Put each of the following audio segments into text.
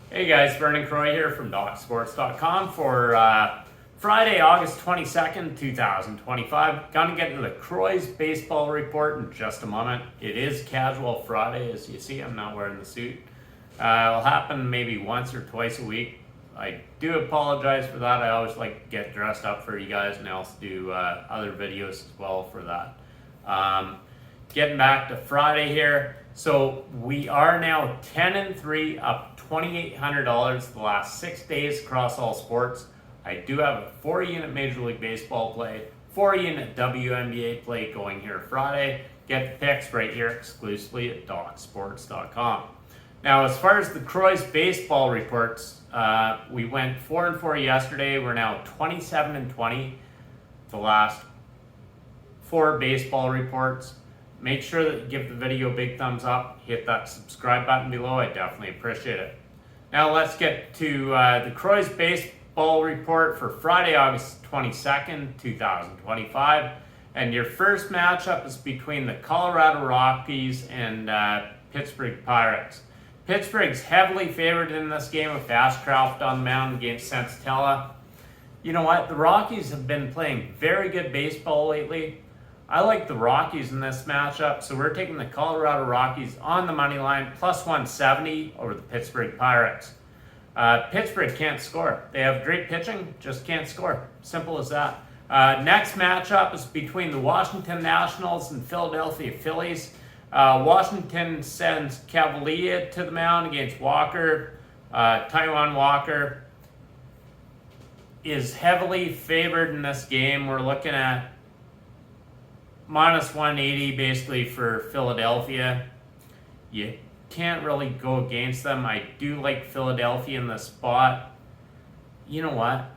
Hey guys, Vernon Croy here from DocSports.com for Friday, August 22nd, 2025. Gonna get into the Croy's baseball report in just a moment. It is casual Friday, as you see. I'm not wearing the suit. It'll happen maybe once or twice a week. I do apologize for that. I always like to get dressed up for you guys, and I also do other videos as well for that. Getting back to Friday here. So we are now 10-3, up $2,800 the last 6 days across all sports. I do have a 4-unit Major League Baseball play, 4-unit WNBA play going here Friday. Get the picks right here exclusively at DocSports.com. Now, as far as the Croy's baseball reports, we went 4-4 yesterday. We're now 27-20 the last 4 baseball reports. Make sure that you give the video a big thumbs up. Hit that subscribe button below. I definitely appreciate it. Now let's get to the Croy's baseball report for Friday, August 22nd, 2025. And your first matchup is between the Colorado Rockies and Pittsburgh Pirates. Pittsburgh's heavily favored in this game with Ashcraft on the mound against Sensatella. You know what? The Rockies have been playing very good baseball lately. I like the Rockies in this matchup, so we're taking the Colorado Rockies on the money line, plus 170 over the Pittsburgh Pirates. Pittsburgh can't score. They have great pitching, just can't score. Simple as that. Next matchup is between the Washington Nationals and Philadelphia Phillies. Washington sends Cavalier to the mound against Walker. Taijuan Walker is heavily favored in this game. We're looking at minus 180 basically for Philadelphia. You can't really go against them. I do like Philadelphia in the spot. You know what?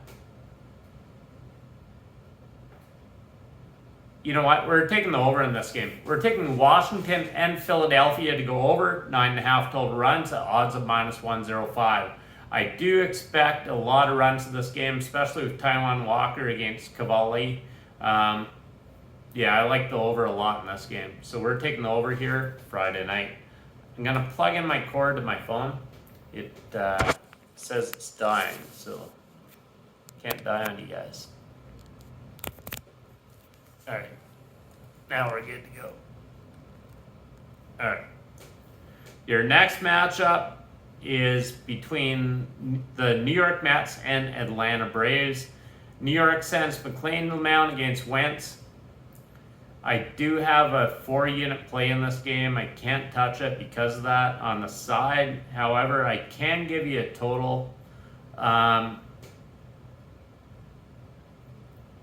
We're taking the over in this game. We're taking Washington and Philadelphia to go over 9.5 total runs at odds of minus 105. I do expect a lot of runs in this game, especially with Taijuan Walker against Cavalli. Yeah, I like the over a lot in this game. So we're taking the over here Friday night. I'm going to plug in my cord to my phone. It says it's dying, so can't die on you guys. Alright, now we're good to go. Alright. Your next matchup is between the New York Mets and Atlanta Braves. New York sends McLean to the mound against Wentz. I do have a 4-unit play in this game. I can't touch it because of that on the side. However, I can give you a total. I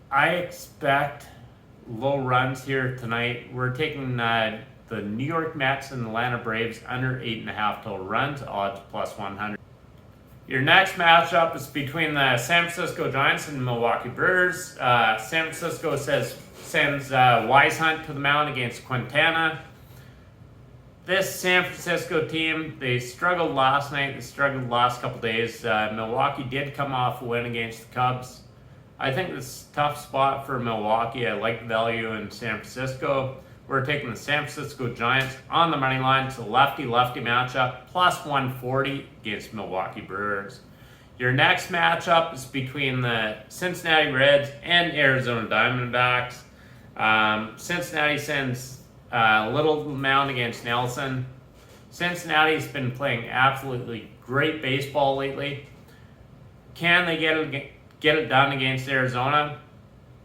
expect low runs here tonight. We're taking the New York Mets and Atlanta Braves under 8.5 total runs, odds plus 100. Your next matchup is between the San Francisco Giants and Milwaukee Brewers. San Francisco sends Weishunt to the mound against Quintana. This San Francisco team, they struggled last night. They struggled the last couple days. Milwaukee did come off a win against the Cubs. I think this is a tough spot for Milwaukee. I like the value in San Francisco. We're taking the San Francisco Giants on the money line. It's a lefty-lefty matchup, plus 140 against Milwaukee Brewers. Your next matchup is between the Cincinnati Reds and Arizona Diamondbacks. Cincinnati sends Little to the mound against Nelson. Cincinnati's been playing absolutely great baseball lately. Can they get it done against Arizona?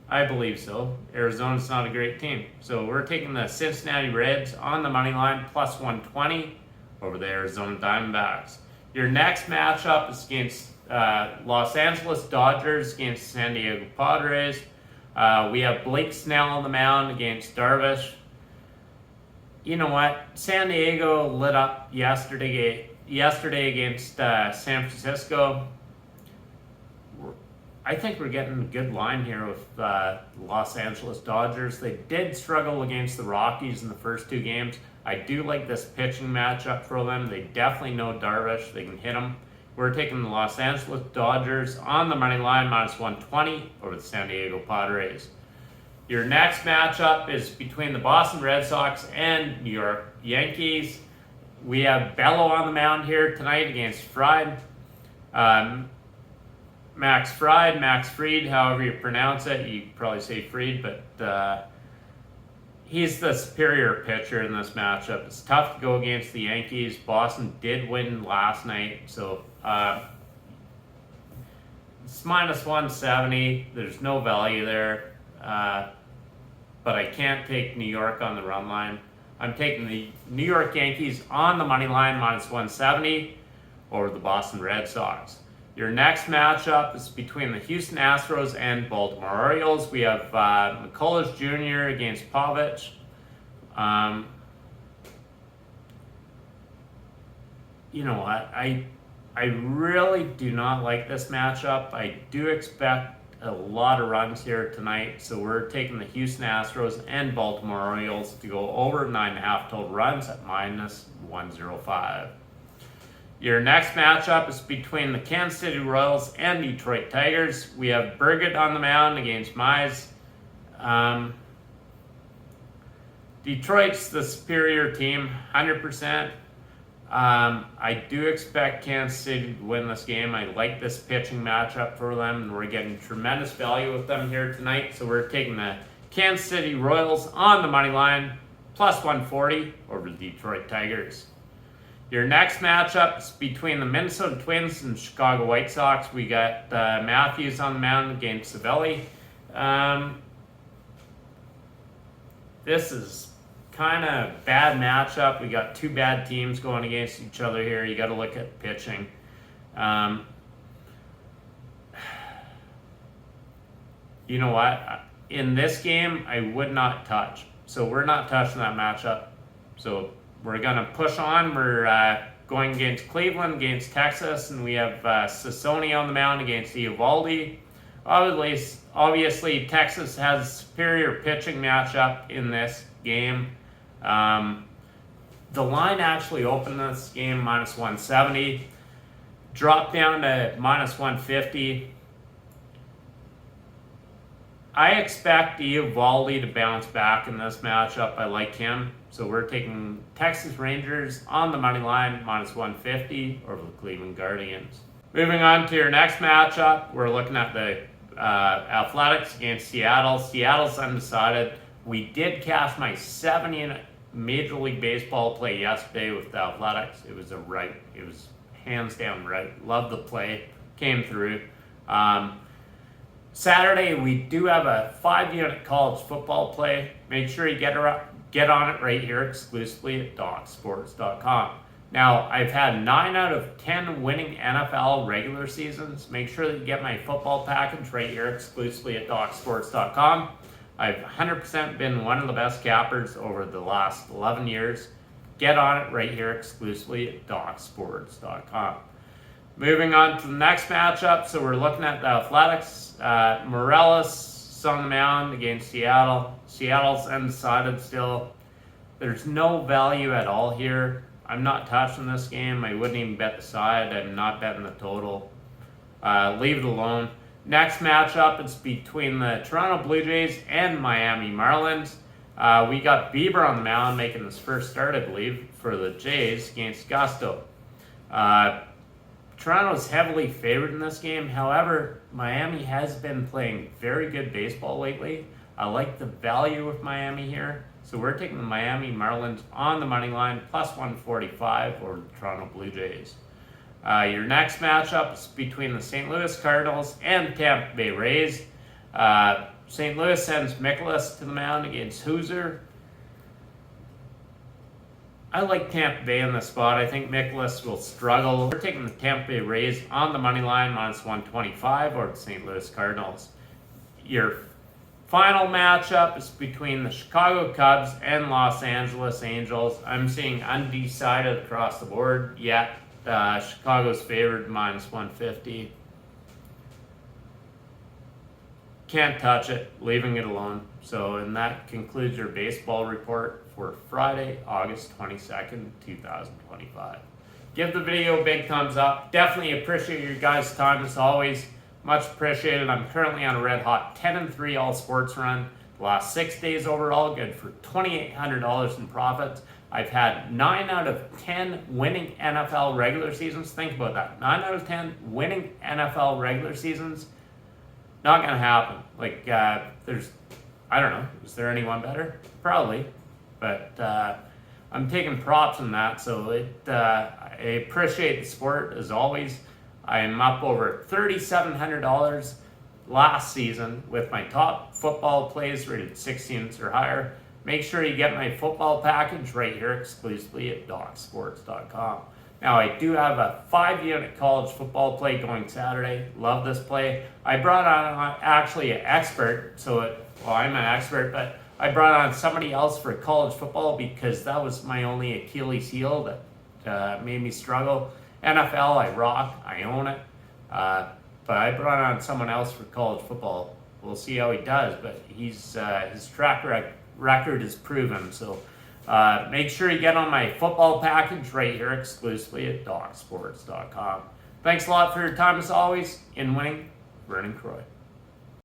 I believe so. Arizona's not a great team. So we're taking the Cincinnati Reds on the money line, plus 120 over the Arizona Diamondbacks. Your next matchup is against Los Angeles Dodgers against San Diego Padres. We have Blake Snell on the mound against Darvish. You know what? San Diego lit up yesterday against San Francisco. I think we're getting a good line here with Los Angeles Dodgers. They did struggle against the Rockies in the first 2 games. I do like this pitching matchup for them. They definitely know Darvish. They can hit him. We're taking the Los Angeles Dodgers on the money line, minus 120 over the San Diego Padres. Your next matchup is between the Boston Red Sox and New York Yankees. We have Bello on the mound here tonight against Fried. Max Fried, however you pronounce it. You probably say Fried, but he's the superior pitcher in this matchup. It's tough to go against the Yankees. Boston did win last night, so it's minus 170. There's no value there, but I can't take New York on the run line. I'm taking the New York Yankees on the money line, minus 170, over the Boston Red Sox. Your next matchup is between the Houston Astros and Baltimore Orioles. We have McCullers Jr. against Pavich. You know what? I really do not like this matchup. I do expect a lot of runs here tonight, so we're taking the Houston Astros and Baltimore Orioles to go over 9.5 total runs at minus 105. Your next matchup is between the Kansas City Royals and Detroit Tigers. We have Burgett on the mound against Mize. Detroit's the superior team, 100%. I do expect Kansas City to win this game. I like this pitching matchup for them, and we're getting tremendous value with them here tonight. So we're taking the Kansas City Royals on the money line, plus 140 over the Detroit Tigers. Your next matchup is between the Minnesota Twins and Chicago White Sox. We got Matthews on the mound against Savelli. This is kind of bad matchup. We got two bad teams going against each other here. You got to look at pitching. You know what? In this game, I would not touch. So we're not touching that matchup. So we're going to push on. We're going against Cleveland, against Texas, and we have Sassoni on the mound against Eovaldi. Obviously, Texas has a superior pitching matchup in this game. The line actually opened this game minus 170, dropped down to minus 150. I expect Eovaldi to bounce back in this matchup. I like him. So we're taking Texas Rangers on the money line, minus 150 over the Cleveland Guardians. Moving on to your next matchup, we're looking at the Athletics against Seattle. Seattle's undecided. We did cash my 7-unit Major League Baseball play yesterday with the Athletics. It was it was hands down right. Loved the play. Came through. Saturday, we do have a 5-unit college football play. Make sure you get on it right here exclusively at DocSports.com. Now, I've had 9 out of 10 winning NFL regular seasons. Make sure that you get my football package right here exclusively at DocSports.com. I've 100% been one of the best cappers over the last 11 years. Get on it right here exclusively at DocSports.com. Moving on to the next matchup, so we're looking at the Athletics. Morales on the mound against Seattle. Seattle's undecided still. There's no value at all here. I'm not touching this game. I wouldn't even bet the side. I'm not betting the total. Leave it alone. Next matchup is between the Toronto Blue Jays and Miami Marlins. We got Bieber on the mound making his first start, I believe, for the Jays against Gusto. Toronto's heavily favored in this game. However, Miami has been playing very good baseball lately. I like the value of Miami here. So we're taking the Miami Marlins on the money line, plus 145 over the Toronto Blue Jays. Your next matchup is between the St. Louis Cardinals and Tampa Bay Rays. St. Louis sends Mikolas to the mound against Hooser. I like Tampa Bay in this spot. I think Mikolas will struggle. We're taking the Tampa Bay Rays on the money line, minus 125 over the St. Louis Cardinals. Your final matchup is between the Chicago Cubs and Los Angeles Angels. I'm seeing undecided across the board yet. Chicago's favored, minus 150. Can't touch it, leaving it alone. So, and that concludes your baseball report for Friday, August 22nd, 2025. Give the video a big thumbs up. Definitely appreciate your guys' time as always. Much appreciated. I'm currently on a red hot 10-3 all sports run. The last 6 days overall, good for $2,800 in profits. I've had 9 out of 10 winning NFL regular seasons. Think about that. 9 out of 10 winning NFL regular seasons. Not going to happen. Like, I don't know. Is there anyone better? Probably. But I'm taking props on that. So I appreciate the support as always. I'm up over $3,700 last season with my top football plays rated 16s or higher. Make sure you get my football package right here exclusively at DocSports.com. Now, I do have a 5-unit college football play going Saturday. Love this play. I brought on actually an expert, I'm an expert, but I brought on somebody else for college football because that was my only Achilles heel that made me struggle. NFL, I rock, I own it. But I brought on someone else for college football. We'll see how he does, but his track record is proven. So make sure you get on my football package right here exclusively at DocSports.com. Thanks a lot for your time as always. In winning, Vernon Croy.